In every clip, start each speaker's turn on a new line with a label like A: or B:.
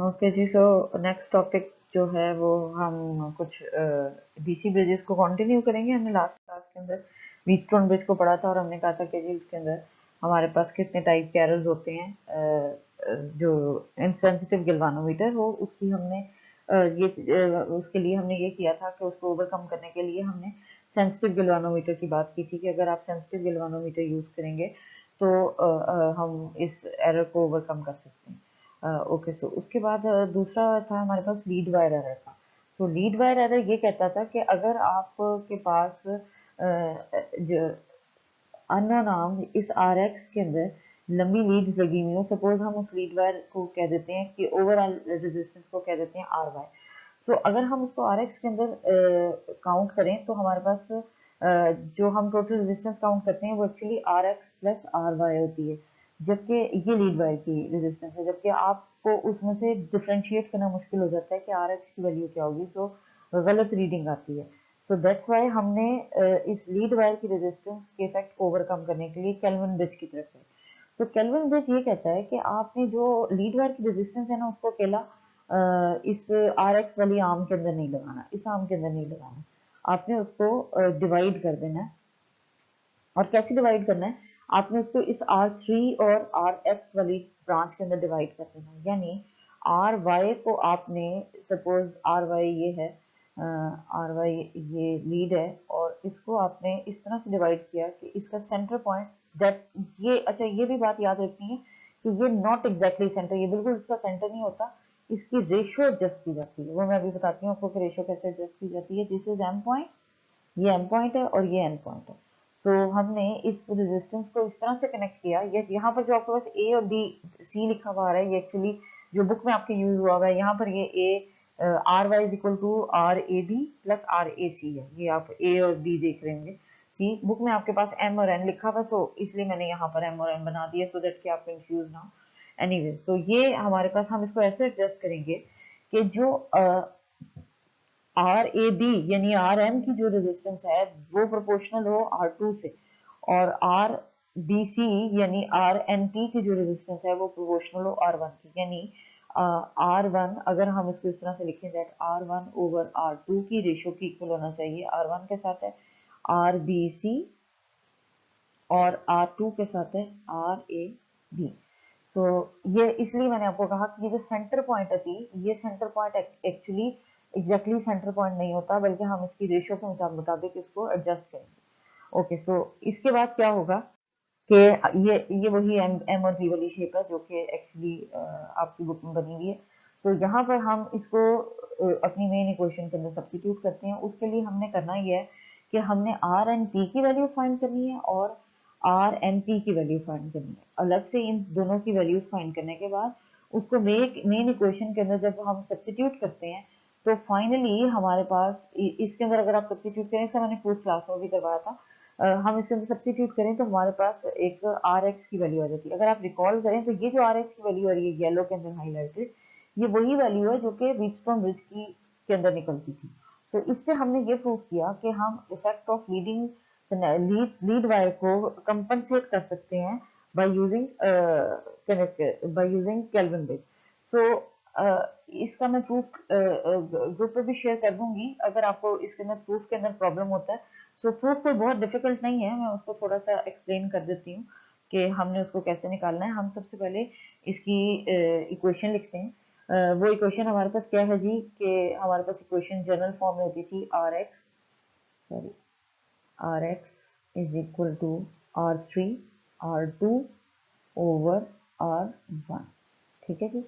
A: Okay जी। So next topic जो है वो हम कुछ डीसी ब्रिजेस को कंटिन्यू करेंगे। हमने लास्ट क्लास के अंदर व्हीटस्टोन ब्रिज को पढ़ा था और हमने कहा था कि जी उसके अंदर हमारे पास कितने टाइप के एरर्स होते हैं। जो इनसेंसिटिव गैल्वानोमीटर हो उसकी हमने उसके लिए हमने ये किया था कि उसको ओवरकम करने के लिए हमने सेंसिटिव गैल्वानोमीटर की बात की थी कि अगर आप सेंसिटिव गैल्वानोमीटर यूज़ करेंगे तो हम इस एरर को ओवरकम कर सकते हैं। ओके। सो उसके बाद दूसरा था हमारे पास लीड वायर एरर का। सो लीड वायर एरर ये कहता था कि अगर आपके पास जो अननोन आर्म इस आर एक्स के अंदर लंबी लीड्स लगी हुई हो, सपोज हम उस लीड वायर को कह देते हैं कि ओवरऑल रेजिस्टेंस को कह देते हैं आर वाई। सो अगर हम उसको आर एक्स के अंदर काउंट करें तो हमारे पास जो हम टोटल रेजिस्टेंस काउंट करते हैं वो actually R X plus R Y होती है, जबकि ये लीड वायर की रेजिस्टेंस है। जबकि आपको उसमें से डिफ्रेंशिएट करना मुश्किल हो जाता है कि आर एक्स की वैल्यू क्या होगी, तो गलत रीडिंग आती है। सो दैट्स वाई हमने इस लीड वायर की रेजिस्टेंस के इफेक्ट को ओवरकम करने के लिए केल्विन ब्रिज की तरफ गए। सो केल्विन ब्रिज ये कहता है कि आपने जो लीड वायर की रेजिस्टेंस है ना उसको अकेला इस आर एक्स वाली आर्म के अंदर नहीं लगाना, इस आर्म के अंदर नहीं लगाना, आपने उसको डिवाइड कर देना है। और कैसे डिवाइड करना है, आपने उसको इस R3 और RX वाली ब्रांच के अंदर डिवाइड कर देना है। यानी RY को आपने, सपोज RY ये है, RY ये लीड है और इसको आपने इस तरह से डिवाइड किया कि इसका सेंटर पॉइंट दैट ये, अच्छा ये भी बात याद रखनी है कि ये नॉट एग्जैक्टली सेंटर, ये बिल्कुल इसका सेंटर नहीं होता, इसकी रेशो एडजस्ट की जाती है। वो मैं अभी बताती हूँ आपको कि रेशो कैसे एडजस्ट की जाती है। दिस इज एम पॉइंट, ये एम पॉइंट है और ये एन पॉइंट है। सो हमने इस रेजिस्टेंस को इस तरह से कनेक्ट किया, ये यहाँ पर जो आपके पास ए और बी सी लिखा हुआ आ रहा है, ये एक्चुअली जो बुक में आपके यूज हुआ है, यहाँ पर ये A R Y is equal to R A B plus R A C है। ये आप ए और बी देख रहे होंगे। सी बुक में आपके पास एम और एन लिखा हुआ, सो इसलिए मैंने यहाँ पर एम और एन बना दिया सो दैट कि आप कंफ्यूज ना हो। एनीवे, सो ये हमारे पास, हम इसको ऐसे एडजस्ट करेंगे कि जो आर ए बी यानी आर एम की जो रेजिस्टेंस है वो प्रोपोर्शनल हो आर टू से, और आर बी सी यानी आर एन पी की जो रेजिस्टेंस है वो प्रोपोर्शनल हो आर वन की। यानी आर वन, अगर हम इसको इस तरह से लिखें that R one over R two की रेशो की इक्वल होना चाहिए। आर वन के साथ है आर बी सी और आर टू के साथ है आर ए बी। सो ये इसलिए मैंने आपको कहा कि ये जो सेंटर पॉइंट थी, ये centre point actually exactly centre point नहीं होता, बल्कि हम इसकी रेशो के मुताबिक इसको एडजस्ट करेंगे। ओके। सो इसके बाद क्या होगा कि ये वही एम एम और बी वाली शेप है जो कि एक्चुअली आपकी बुक में बनी हुई है। सो यहाँ पर हम इसको अपनी मेन इक्वेशन के अंदर सब्स्टिट्यूट करते हैं। उसके लिए हमने करना ये है कि हमने आर एन पी की वैल्यू फाइंड करनी है और आर एन पी की वैल्यू फाइंड करनी है। अलग से इन दोनों की वैल्यूज फाइंड करने के बाद उसको मेन इक्वेशन के अंदर जब हम सब्स्टिट्यूट करते हैं तो फाइनली हमारे पास इसके अंदर अगर आप सब्स्टिट्यूट करें, तो मैंने फूड क्लास में भी करवाया था, हम इसके अंदर सब्स्टिट्यूट करें तो हमारे पास एक आर एक्स की वैल्यू आ जाती है। अगर आप रिकॉल करें तो ये जो आर एक्स की वैल्यू आ रही है येलो के अंदर हाईलाइटेड, ये वही वैल्यू है जो कि व्हीटस्टोन ब्रिज की के अंदर निकलती थी। तो इससे हमने ये प्रूव किया कि हम effect of leading lead wire को कंपनसेट कर सकते हैं बाय यूजिंग केल्विन ब्रिज। सो इसका मैं प्रूफ ग्रुप पे भी शेयर कर दूंगी अगर आपको इसके अंदर प्रूफ के अंदर प्रॉब्लम होता है। सो प्रूफ कोई बहुत डिफिकल्ट नहीं है, मैं उसको थोड़ा सा एक्सप्लेन कर देती हूँ कि हमने उसको कैसे निकालना है। हम सबसे पहले इसकी इक्वेशन लिखते हैं। वो इक्वेशन हमारे पास क्या है जी, कि हमारे पास इक्वेशन जनरल फॉर्म में होती थी R X is equal to R three R two over R one. ठीक है जी।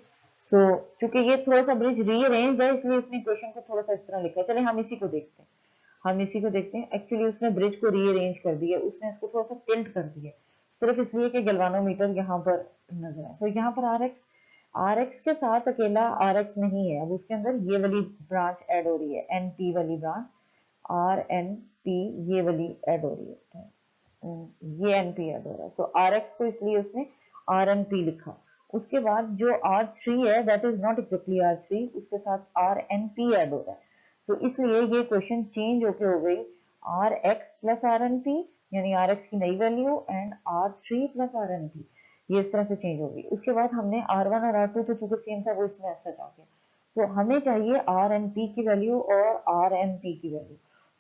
A: सो चूंकि ये थोड़ा सा ब्रिज रीअरेंज है इसलिए उसने इक्वेशन को थोड़ा सा इस तरह लिखा है। चले हम इसी को देखते हैं, एक्चुअली उसने ब्रिज को रीअरेंज कर दिया, उसने इसको थोड़ा सा टिल्ट कर दिया सिर्फ इसलिए कि गैल्वानोमीटर यहाँ पर नजर आए। सो यहाँ पर आर एक्स के साथ अकेला आर एक्स नहीं है, अब उसके अंदर ये वाली ब्रांच ऐड हो रही है, एन पी वाली ब्रांच, आर एन पी ये वाली ऐड हो रही है, ये एन पी ऐड हो रहा है। सो आर एक्स को इसलिए उसने आर एन पी लिखा। उसके बाद जो आर थ्री है that is not exactly R three, उसके साथ आर एन पी ऐड हो रहा है। सो इसलिए ये क्वेश्चन चेंज होके हो गई R X plus R N P, यानी आर एक्स की नई value and R three plus R N P, ये इस तरह से चेंज होगी। उसके बाद हमने R1 और R2 तो चूंकि सेम था वो इसमें ऐसा आ गया। सो हमें चाहिए आर एन पी की वैल्यू और आर एम पी की वैल्यू।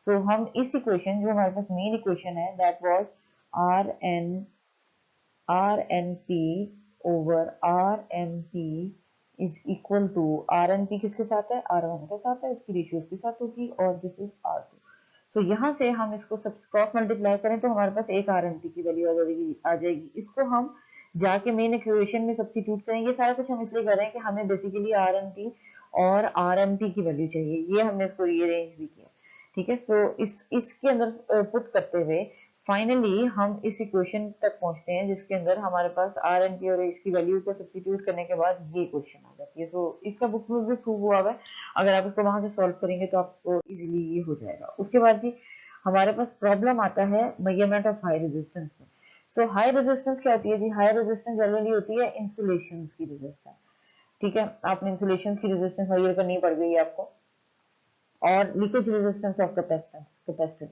A: सो हम इस इक्वेशन जो हमारे पास मेन इक्वेशन है that was R N P over R M P is equal to R N P किसके साथ है, R1 के साथ है, उसकी रेशियो उसके साथ होगी और दिस इज R2। सो यहाँ से हम इसको सब क्रॉस मल्टीप्लाई करें तो हमारे पास एक आर एन पी की वैल्यू आ जाएगी। इसको हम जाके मेन इक्वेशन में सब्स्टिट्यूट करें। ये सारा कुछ हम इसलिए कर रहे हैं कि हमें बेसिकली आर एन पी और आर एम पी की वैल्यू चाहिए, ये हमने इसको रीअरेंज भी किया। ठीक है, सो इसके अंदर पुट करते हुए फाइनली हम इस इक्वेशन तक पहुंचते हैं जिसके अंदर हमारे पास आर एन पी और इसकी वैल्यू को सब्स्टिट्यूट करने के बाद ये क्वेश्चन आ जाती है। सो इसका बुक में भी प्रूव हुआ है, अगर आप इसको वहां से सॉल्व करेंगे तो आपको इजीली ये हो जाएगा। उसके बाद जी हमारे पास प्रॉब्लम आता है मेजरमेंट ऑफ हाई रेजिस्टेंस में। सो हाई रेजिस्टेंस क्या होती है जी, हाई रेजिस्टेंस जनरली होती है इंसुलेशन की रेजिस्टेंस। ठीक है, आपने इंसुलेशन की रेजिस्टेंस मेजर करनी पड़ गई है आपको, और लीकेज रेजिस्टेंस ऑफ कैपेसिटेंस।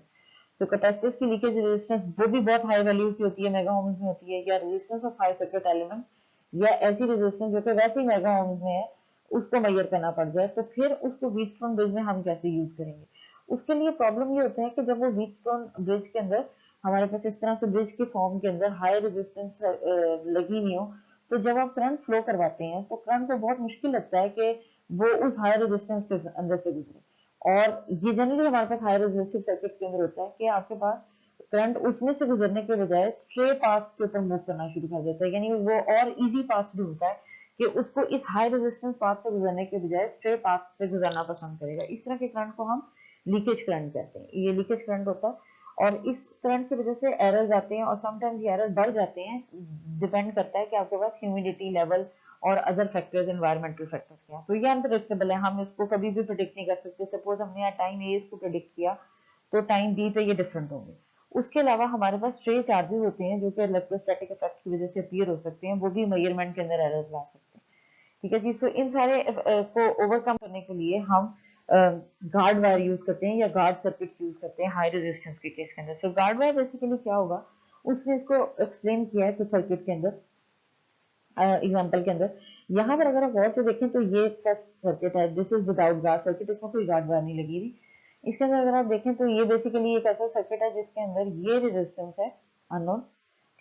A: तो कैपेसिटेंस की लीकेज रेजिस्टेंस वो भी बहुत हाई वैल्यू की होती है, मेगा ओम्स में होती है, या resistance of high circuit element, या ऐसी रेजिस्टेंस जो कि वैसे ही मेगा ओम्स में है उसको मेजर करना पड़ जाए, तो फिर उसको व्हीटस्टोन ब्रिज में हम कैसे यूज करेंगे। उसके लिए प्रॉब्लम ये होता है कि जब वो व्हीटस्टोन ब्रिज के अंदर हमारे पास इस तरह से ब्रिज के फॉर्म के अंदर हाई रेजिस्टेंस लगी हुई हो, तो जब आप करंट फ्लो करवाते हैं तो करंट को बहुत मुश्किल लगता है कि वो उस हाई रेजिस्टेंस के अंदर से गुजरे। और ये जनरली हमारे पास हाई रेजिस्टिव सर्किट्स के अंदर होता है कि आपके पास करंट उसमें से गुजरने के बजाय स्ट्रे पाथ्स के ऊपर मूव करना शुरू कर देता है, यानी वो और इजी पाथ्स ढूंढता है कि उसको इस हाई रेजिस्टेंस पाथ से गुजरने के बजाय स्ट्रे पाथ से गुजरना पसंद करेगा। इस तरह के करंट को हम लीकेज करंट कहते हैं। ये लीकेज करंट होता है और इस करंट की वजह से एरर्स आते हैं और समटाइम्स ये एरर बढ़ जाते हैं, डिपेंड करता है कि आपके पास ह्यूमिडिटी लेवल और अदर फैक्टर्स, एनवायरमेंटल फैक्टर्स क्या है। सो ये अनप्रेडिक्टेबल है, हम इसको कभी भी प्रिडिक्ट नहीं कर सकते। सपोज हमने यहाँ टाइम ए इसको प्रिडिक्ट किया तो टाइम बी पे ये डिफरेंट होंगे। उसके अलावा हमारे पास स्ट्रे चार्जेस होते हैं जो कि इलेक्ट्रोस्टैटिक इफेक्ट की वजह से अपीयर हो सकते हैं, वो भी मेजरमेंट के अंदर एरर्स ला सकते हैं। ठीक है जी, सो इन सारे को ओवरकम करने के लिए हम गार्ड वायर यूज करते हैं या गार्ड सर्किट यूज करते हैं हाई रेजिस्टेंस के केस के अंदर। सो गार्ड वायर बेसिकली क्या होगा, उसने इसको एक्सप्लेन किया है कुछ सर्किट के अंदर, एग्जाम्पल के अंदर। यहाँ पर अगर आप गौर से देखें तो ये फर्स्ट सर्किट है, this is without guard circuit, इसमें कोई गार्ड वायर नहीं लगी हुई। इसके अंदर अगर आप देखें तो ये बेसिकली एक ऐसा सर्किट है जिसके अंदर ये रेजिस्टेंस है अननोन।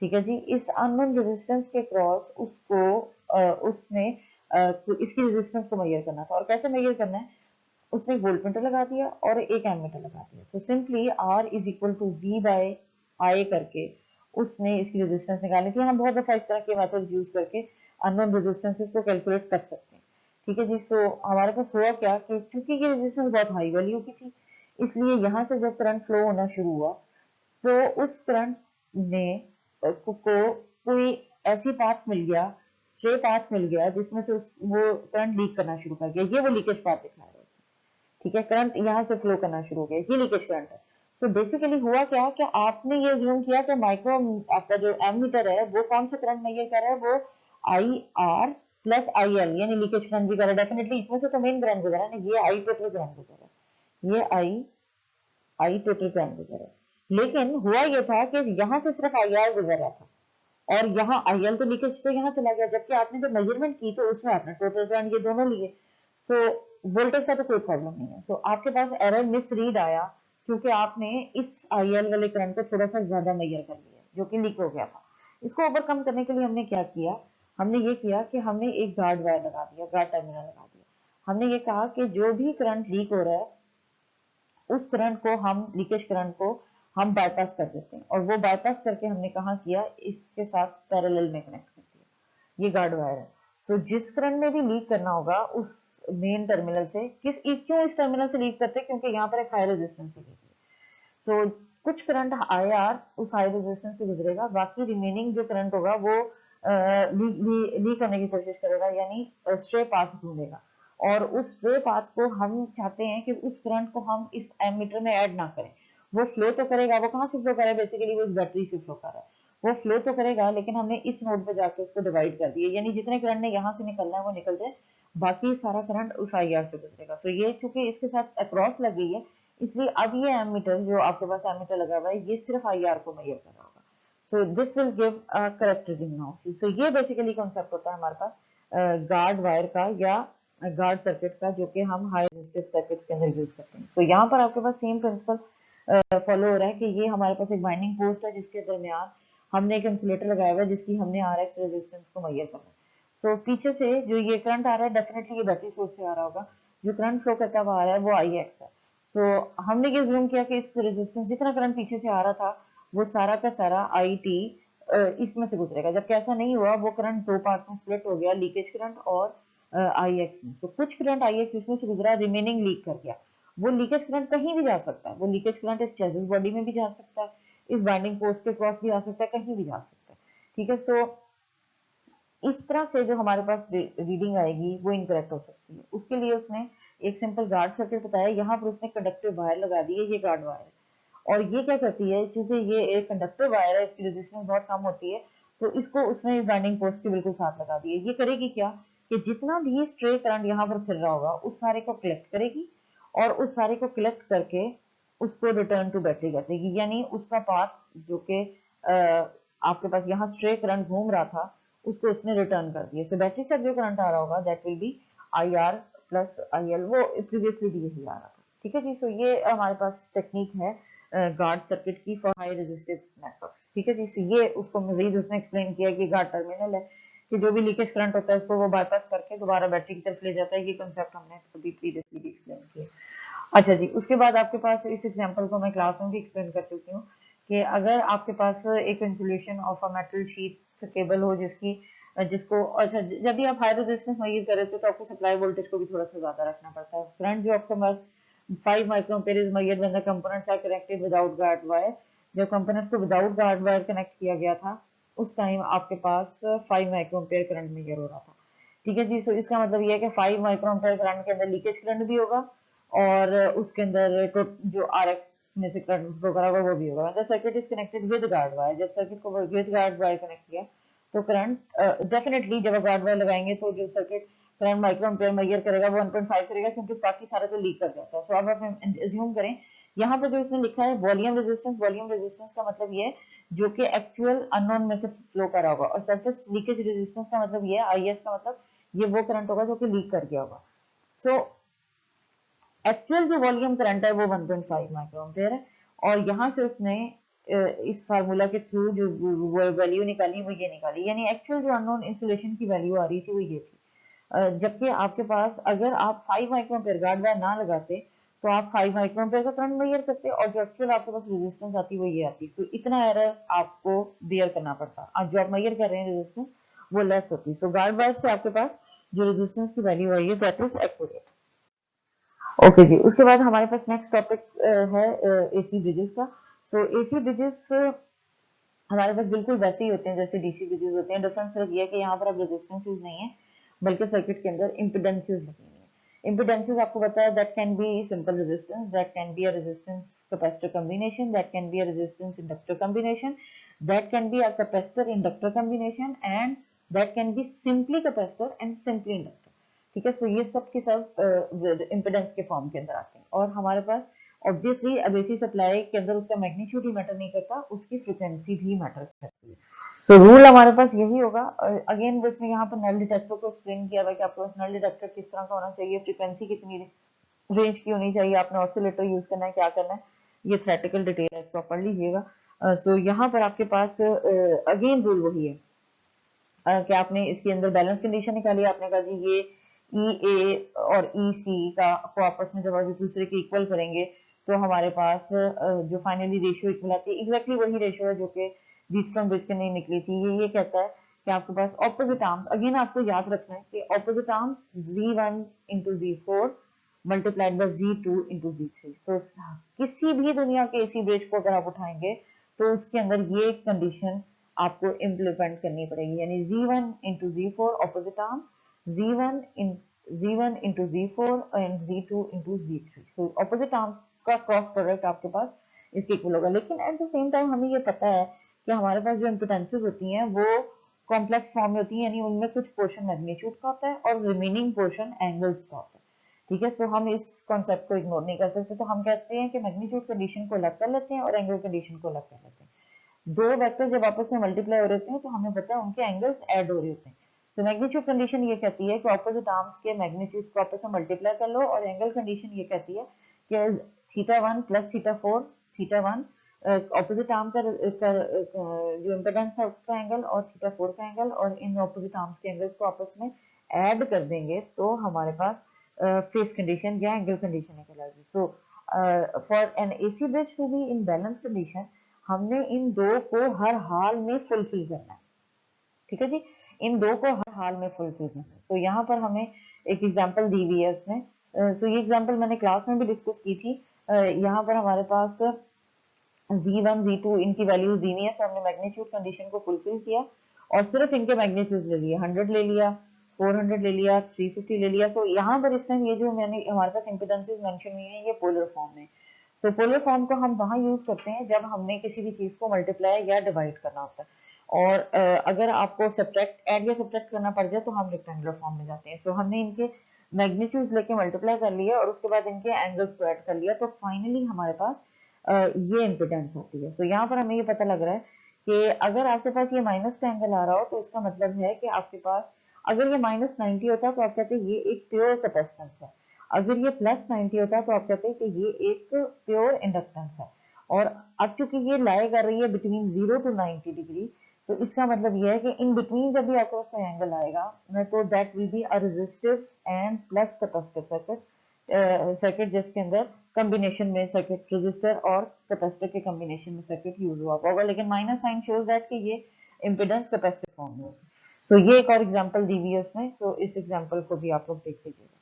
A: ठीक है जी, इस अननोन रेजिस्टेंस के क्रॉस उसको उसने इसकी रेजिस्टेंस को मेजर करना था। और कैसे मेजर करना है, उसने एक वोल्ट मीटर लगा दिया और एक एमीटर लगा दिया। So simply R is equal to V by I करके उसने इसकी रेजिस्टेंस निकाली थी। हम बहुत दफा इस तरह के मेथड यूज करके अननोन रेजिस्टेंसेस को कैलकुलेट कर सकते हैं। ठीक है जी, सो हमारे पास हुआ क्या कि चूंकि ये रेजिस्टेंस बहुत हाई वैल्यू की थी, इसलिए यहाँ से जब करंट फ्लो होना शुरू हुआ तो उस करंट ने को कोई ऐसी पाथ मिल गया, स्ट्रे पाथ मिल गया जिसमें से वो करंट लीक करना शुरू कर गया। ये वो लीकेज पाथ दिखा रहा है। ठीक है, करंट यहाँ से फ्लो करना शुरू हो गया, ये लीकेज करंट है। सो बेसिकली हुआ क्या कि आपने ये ज्यूम किया कि माइक्रो आपका जो एमीटर है वो कौन सा करंट मेजर कर रहा है, वो I R plus I L यानी लीकेज करंट भी कर रहा है। डेफिनेटली इसमें से तो मेन करंट गुजरा है ना, ये आई टोटल करंट गुजरा है, ये आई टोटल करंट गुजरा है। लेकिन हुआ ये था कि यहाँ से सिर्फ आई आर गुजर रहा था और यहाँ आई एल तो लीकेज तो यहाँ चला गया, जबकि आपने जब मेजरमेंट की तो उसमें आपने टोटल करंट ये दोनों लिए। सो वोल्टेज का तो कोई प्रॉब्लम नहीं है। सो आपके पास एरर मिस रीड आया क्योंकि आपने इस आईएल वाले करंट को थोड़ा सा ज्यादा मेजर कर लिया जो कि लीक हो गया था। इसको ओवरकम करने के लिए हमने क्या किया, हमने ये किया कि हमने एक गार्ड वायर लगा दिया, गार्ड टर्मिनल लगा दिया। हमने ये कहा कि जो भी करंट लीक हो रहा है उस करंट को हम लीकेज करंट को हम बाईपास कर देते हैं, और वो बाईपास करके हमने कहा किया इसके साथ पैरेलल में कनेक्ट कर दिया। ये गार्ड वायर है। सो जिस करंट ने भी लीक करना होगा उस मेन टर्मिनल से, क्यों इस टर्मिनल से लीक करते हैं, क्योंकि यहाँ पर एक हाई रेजिस्टेंस लगी है। सो कुछ करंट आई आर उस हाई रेजिस्टेंस से गुजरेगा, बाकी रिमेनिंग जो करंट होगा वो लीक करने की कोशिश करेगा, यानी स्ट्रे पाथ ढूंढेगा। और उस स्ट्रे पाथ को हम चाहते हैं कि उस करंट को हम इस एमीटर में ऐड ना करें। वो फ्लो तो करेगा, वो कहाँ से फ्लो कर रहा है, बेसिकली वो इस बैटरी से फ्लो कर रहा है। वो फ्लो तो करेगा लेकिन हमने इस नोड पे जाके उसको डिवाइड कर दिया, यानी जितने करंट ने यहाँ से निकलना है वो निकल जाए, बाकी सारा करंट उस आई आर से गुजरेगा। तो ये चूंकि इसके साथ अक्रॉस लग गई है, इसलिए अब ये एमीटर जो आपके पास एमीटर लगा हुआ है ये सिर्फ आई आर को मेजर कर रहा होगा। So this will give a correct reading now. So ये बेसिकली कॉन्सेप्ट होता है हमारे पास गार्ड वायर का या गार्ड सर्किट का, जो कि हम हाई रेजिस्टिव सर्किट्स के अंदर यूज करते हैं। तो यहाँ पर आपके पास सेम प्रिंसिपल फॉलो हो रहा है कि ये हमारे पास एक बाइंडिंग पोस्ट है जिसके दरमियान हमने एक इंसुलेटर लगाया हुआ है जिसकी हमने RX रेजिस्टेंस को मेजर करना है। सो पीछे से जो ये करंट आ रहा है डेफिनेटली ये बैटरी सोर्स से आ रहा होगा, जो करंट फ्लो करता हुआ आ रहा है वो IX है। सो हमने ये जूम किया कि इस रेजिस्टेंस जितना करंट पीछे से आ रहा था वो सारा का सारा IT इसमें से गुजरेगा, जबकि ऐसा नहीं हुआ, वो करंट दो पार्ट में स्प्लिट हो गया, लीकेज करंट और IX में। सो कुछ करंट IX इसमें से गुजरा, रिमेनिंग लीक कर गया। वो लीकेज करंट कहीं भी जा सकता है, वो लीकेज करंट इस चेसिस बॉडी में भी जा सकता है, इस बाइंडिंग पोस्ट के क्रॉस भी जा सकता है, कहीं भी जा सकता है। ठीक है, सो इस तरह से जो हमारे पास रीडिंग आएगी वो इनकरेक्ट हो सकती है। उसके लिए उसने एक सिंपल गार्ड सर्किट बताया, यहाँ पर उसने कंडक्टिव वायर लगा दी है, ये गार्ड वायर है। और ये क्या करती है, क्योंकि ये एक कंडक्टिव वायर है, इसकी रेजिस्टेंस बहुत कम होती है, तो इसको उसने बाइंडिंग पोस्ट के बिल्कुल साथ लगा दिया। ये करेगी क्या कि जितना भी स्ट्रे करंट यहाँ पर फिर रहा होगा उस सारे को कलेक्ट करेगी और उस सारे को कलेक्ट करके उसको रिटर्न टू बैटरी कर देगी। यानी उसका पाथ जो कि आपके पास यहाँ स्ट्रे करंट घूम रहा था उसको उसने रिटर्न कर दिया। सो बैटरी से जो करंट आ रहा होगा that will be IR plus IL, वो प्रीवियसली भी यही आ रहा था। ठीक है जी, सो ये हमारे पास टेक्निक है गार्ड सर्किट की फॉर हाई रेजिस्टिव नेटवर्क्स। ठीक है जी, सो ये उसको मजीद उसने एक्सप्लेन किया कि गार्ड टर्मिनल है कि जो भी लीकेज करंट होता है उसको वो बाईपास करके दोबारा बैटरी की तरफ ले जाता है। ये कंसेप्ट हमने अभी प्रीवियसली भी एक्सप्लेन किया। अच्छा जी, उसके बाद आपके पास इस एग्जांपल को मैं क्लास में भी एक्सप्लेन कर चुकी हूँ कि अगर आपके पास एक insulation of a metal sheet cable हो जिसकी जिसको अच्छा जब भी आप हाई रेजिस्टेंस मेजर कर रहे थे तो आपको सप्लाई वोल्टेज को भी थोड़ा सा ज्यादा रखना पड़ता है। करंट जो आपके पास 5 microampere is measured when the components are connected without guard wire. जब कंपोनेंट्स को विदाउट गार्ड वायर कनेक्ट किया गया था उस टाइम आपके पास 5 माइक्रोएम्पेयर करंट मेजर हो रहा था। ठीक है जी, सो इसका मतलब ये है कि 5 माइक्रोएम्पेयर करंट के अंदर लीकेज करंट भी होगा और उसके अंदर जो RX में से करंट फ्लो करा वो भी होगा। The circuit is connected with guard wire, जब सर्किट को विद गार्ड वायर कनेक्ट किया तो करंट डेफिनेटली जब आप गार्ड वायर लगाएंगे तो जो सर्किट करंट माइक्रोएम्पेयर मेजर करेगा वो 1.5 करेगा, क्योंकि बाकी सारा तो लीक कर जाता है। सो अब आप एज्यूम करें यहाँ पर जो इसने लिखा है वॉल्यूम रेजिस्टेंस का मतलब ये है जो कि एक्चुअल अननोन में से फ्लो कर रहा होगा, और सरफेस लीकेज रेजिस्टेंस का मतलब ये है, IS का मतलब ये वो करंट होगा जो कि लीक कर गया होगा। सो एक्चुअल जो वॉल्यूम करंट है वो 1.5 माइक्रोएम्पेयर है, और यहाँ से उसने इस फार्मूला के थ्रू जो वैल्यू निकाली वो ये निकाली, यानी एक्चुअल जो अननोन इंसुलेशन की वैल्यू आ रही थी वो ये थी। जबकि आपके पास अगर आप 5 माइक्रोएम्पेयर गार्ड वायर ना लगाते तो आप 5 माइक्रोएम्पेयर का करंट मेजर करते और जो एक्चुअल आपके पास रेजिस्टेंस आती वो ये आती। सो इतना एरर आपको बेयर करना पड़ता, आज जो आप मेजर कर रहे हैं रेजिस्टेंस वो लेस होती। सो गार्ड वायर से आपके पास जो रेजिस्टेंस की वैल्यू आई है दैट इज एक्यूरेट। ओके जी, उसके बाद हमारे पास नेक्स्ट टॉपिक है AC ब्रिजेस का। सो AC ब्रिजेस हमारे पास बिल्कुल वैसे ही होते हैं जैसे DC ब्रिजेस होते हैं। डिफरेंस सिर्फ ये है कि यहाँ पर अब रेजिस्टेंसेस नहीं है बल्कि सर्किट के अंदर इम्पिडेंसेस लगी हुई है। इम्पिडेंसेस आपको पता है that can be simple resistance, that can be a resistance capacitor combination, that can be a resistance inductor combination, that can be a capacitor inductor combination and that can be simply capacitor and simply inductor. ठीक है, सो ये सब के सब impedance के form के अंदर आते हैं, और हमारे पास ऑब्वियसली अब AC सप्लाई के अंदर उसका मैग्नीट्यूड ही मैटर नहीं करता, उसकी फ्रिक्वेंसी भी मैटर करती है। सो रूल हमारे पास यही होगा। अगेन इसने यहाँ पर नल डिटेक्टर को एक्सप्लेन किया हुआ कि आपके पास नल डिटेक्टर किस तरह का होना चाहिए, फ्रिक्वेंसी कितनी रेंज की होनी चाहिए, आपने ऑसिलेटर यूज करना है, क्या करना है, ये थ्योरेटिकल डिटेल है, इसको आप पढ़ लीजिएगा। सो यहाँ पर आपके पास अगेन रूल वही है कि आपने इसके अंदर बैलेंस कंडीशन निकाली, आपने कहा जी ये EA और EC का को आपस में जब आप एक दूसरे के इक्वल करेंगे तो हमारे पास जो फाइनली रेशियो इक्वल आती है, एग्जैक्टली वही रेशियो है जो कि व्हीटस्टोन ब्रिज के नहीं निकली थी। ये कहता है कि आपके पास ऑपोजिट आर्म्स, अगेन आपको याद रखना है कि opposite arms Z1 into Z4 multiplied by Z2 into Z3। सो किसी भी दुनिया के AC ब्रिज को अगर आप उठाएंगे तो उसके अंदर ये कंडीशन आपको इम्प्लीमेंट करनी पड़ेगी, यानी Z1 into Z4 opposite arm, Z1 into Z4 and Z2 into Z3। so opposite arms का क्रॉस प्रोडक्ट आपके पास इसके इक्वल होगा। लेकिन एट द सेम टाइम हमें ये पता है कि हमारे पास जो इम्पिडेंसेस होती हैं वो कॉम्प्लेक्स फॉर्म में होती हैं, यानी उनमें कुछ पोर्शन मैग्नीट्यूड का होता है और रिमेनिंग पोर्शन एंगल्स का होता है। ठीक है, तो हम इस कॉन्सेप्ट को इग्नोर नहीं कर सकते, तो हम कहते हैं कि मैग्नीट्यूड कंडीशन को अलग कर लेते हैं और एंगल कंडीशन को अलग कर लेते हैं। दो वेक्टर जब आपस में मल्टीप्लाई हो रहे होते हैं तो हमें पता है उनके एंगल्स ऐड हो रहे होते हैं। सो मैग्नीट्यूड कंडीशन ये कहती है कि ऑपोजिट आर्म्स के मैग्नीट्यूड को आपस में मल्टीप्लाई कर लो, और एंगल कंडीशन ये कहती है कि theta 1 plus theta 4, theta 1 opposite arm का जो इम्पेडेंस है उसका एंगल और थीटा 4 का एंगल, और इन ऑपोजिट आर्म्स के एंगल्स को आपस में ऐड कर देंगे तो हमारे पास फेस कंडीशन या एंगल कंडीशन निकल आएगी। So for an AC bridge to be in balance condition, हमने इन दो को हर हाल में फुलफिल करना है। ठीक है जी, इन दो को हर हाल में फुलफिल करना है। तो यहाँ पर हमें एक एग्जांपल दी हुई है उसमें। तो ये एग्जांपल मैंने क्लास में भी डिस्कस की थी। यहाँ पर हमारे पास Z1 Z2 इनकी वैल्यूज दी हुई है, सो हमने मैग्नीट्यूड कंडीशन को फुलफिल किया और सिर्फ इनके मैग्नीट्यूड ले लिए, 100 ले लिया, 400 ले लिया, 350 ले लिया। सो यहाँ पर इस टाइम ये जो मैंने हमारे पास इम्पिडेंसेस मेंशन हुई है ये पोलर फॉर्म में। सो पोलर फॉर्म को हम वहाँ यूज करते हैं जब हमने किसी भी चीज को मल्टीप्लाई या डिवाइड करना होता है, और अगर आपको सब्ट्रैक्ट ऐड या सब्ट्रैक्ट करना पड़ जाए तो हम रेक्टेंगुलर फॉर्म में जाते हैं। सो हमने इनके मैग्नीट्यूड लेके मल्टीप्लाई कर लिया और उसके बाद इनके एंगल्स को ऐड कर लिया, तो फाइनली हमारे पास ये इम्पिडेंस आती है। सो यहाँ पर हमें ये पता लग रहा है कि अगर आपके पास ये माइनस का एंगल आ रहा हो तो इसका मतलब है कि आपके पास, अगर ये -90 होता तो आप कहते हैं ये एक प्योर कैपेसिटेंस है, अगर ये +90 होता तो आप कहते हैं कि ये एक प्योर इंडक्टेंस है। और अब चूंकि ये लाई कर रही है बिटवीन 0 to 90 डिग्री, तो इसका मतलब ये है कि इन बिटवीन जब भी आपके पास कोई एंगल आएगा तो that will be a resistive and plus capacitive circuit, circuit जिसके अंदर कॉम्बिनेशन में सर्किट रेजिस्टर और कैपेसिटर के कॉम्बिनेशन में सर्किट यूज हुआ होगा, लेकिन माइनस साइन शोज दैट कि ये इम्पिडेंस कैपेसिटिव फॉर्म में होगी। सो ये एक और एग्जांपल दी हुई है उसमें, सो इस एग्जांपल को भी आप लोग देख लीजिएगा।